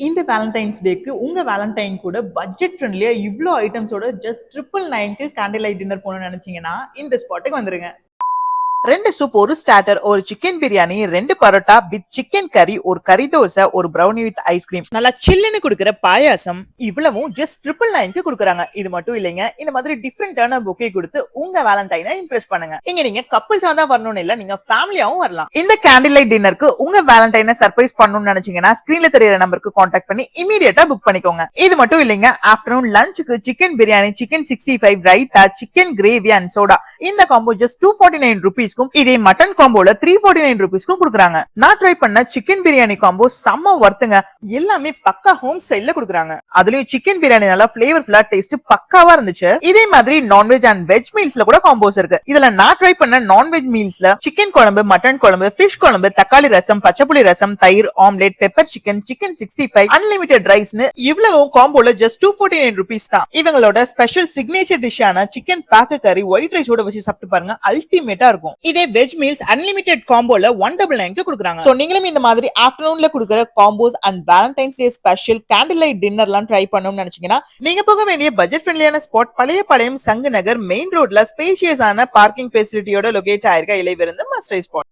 இந்த வேலண்டைன்ஸ் டேக்கு உங்க வேலண்டைன் கூட பட்ஜெட் ஃப்ரெண்ட்லியா இவ்ளோ ஐட்டம்ஸோட ஜஸ்ட் 999க்கு கேண்டில் லைட் டின்னர் போகணும்னு நினைச்சீங்கன்னா இந்த ஸ்பாட்டுக்கு வந்துருங்க. 2 சூப், ஒரு ஸ்டார்டர், ஒரு chicken biryani, 2 parotta with chicken கறி, ஒரு கறி தோசை, ஒரு பிரவுனி வித் ஐஸ்கிரீம், நல்லா சில்லுன்னு குடுக்குற பாயாசம், இவ்வளவும் ஜஸ்ட் 999க்கு குடுக்குறாங்க. இது மட்டும் இல்லைங்க, இந்த மாதிரி டிஃபரெண்டான பொக்கே கொடுத்து உங்க வேலண்டைனை இம்ப்ரெஸ் பண்ணுங்க. இங்க நீங்க கப்பிள்ஸா தான் வரணும்னு இல்ல, நீங்க ஃபேமிலியாவும் வரலாம். இந்த கேண்டில் லைட் டின்னருக்கு உங்க வேலண்டைனை சர்ப்ரைஸ் பண்ணணும்னு நினைச்சீங்கன்னா ஸ்கிரீன்ல தெரியற நம்பருக்கு கான்டாக்ட் பண்ணி இமீடியட்டா புக் பண்ணிக்கோங்க. இது மட்டும் இல்லைங்க, ஆஃப்டர்நூன் லஞ்சுக்கு chicken biryani, chicken 65, raita, chicken gravy and soda, இந்த காம்போ ஜஸ்ட் 249 rupees. இதே மட்டன் காம்போல 349 rupeesக்கும் குடுக்குறாங்க. நான் ட்ரை பண்ண சிக்கன் பிரியாணி காம்போ செம்ம வர்த்துங்க. எல்லாமே பக்கா ஹோம் ஸ்டைல்ல குடுக்குறாங்க. அதுலயும் சிக்கன் பிரியாணி நல்லா ஃபிளேவர்ஃபுல்லா டேஸ்ட் பக்காவா இருந்துச்சு. இதே மாதிரி நான்வெஜ் அண்ட் வெஜ் மீல்ஸ்ல கூட காம்போஸ் இருக்கு. இதுல நான் ட்ரை பண்ண நான்வெஜ் மீல்ஸ்ல சிக்கன் குழம்பு, மட்டன் குழம்பு, ஃபிஷ் குழம்பு, தக்காளி ரசம், பச்சைப்புளி ரசம், தயிர், omelette, pepper chicken, chicken 65, unlimited ரைஸ்னு இவ்வளவு காம்போல ஜஸ்ட் 249 rupees தான். இவங்களோட ஸ்பெஷல் சிக்னேச்சர் டிஷ்ஷான சிக்கன் பாக்கு கறி ஒயிட் ரைஸோட வச்சு சாப்பிட்டு பாருங்க, அல்டிமேட்டா இருக்கும். இதே வெஜ் மீல்ஸ் அன்லிமிட்டெட் காம்போல 199க்கு குடுக்குறாங்க. சோ நீங்களும் இந்த மாதிரி ஆஃப்டர்நூன்ல குடுக்குற combos and valentine's day special candle light டின்னர்லாம் ட்ரை பண்ணணும்னு நினைச்சீங்கன்னா நீங்க போக வேண்டிய பட்ஜெட் ஃப்ரெண்ட்லியான ஸ்பாட் பழைய பாளையம் சங்கு நகர் மெயின் ரோட்ல ஸ்பேஷியஸான பார்க்கிங் ஃபெசிலிட்டியோட லொகேட் ஆயிருக்க இலைவிருந்து மஸ்ட் ஸ்பாட்.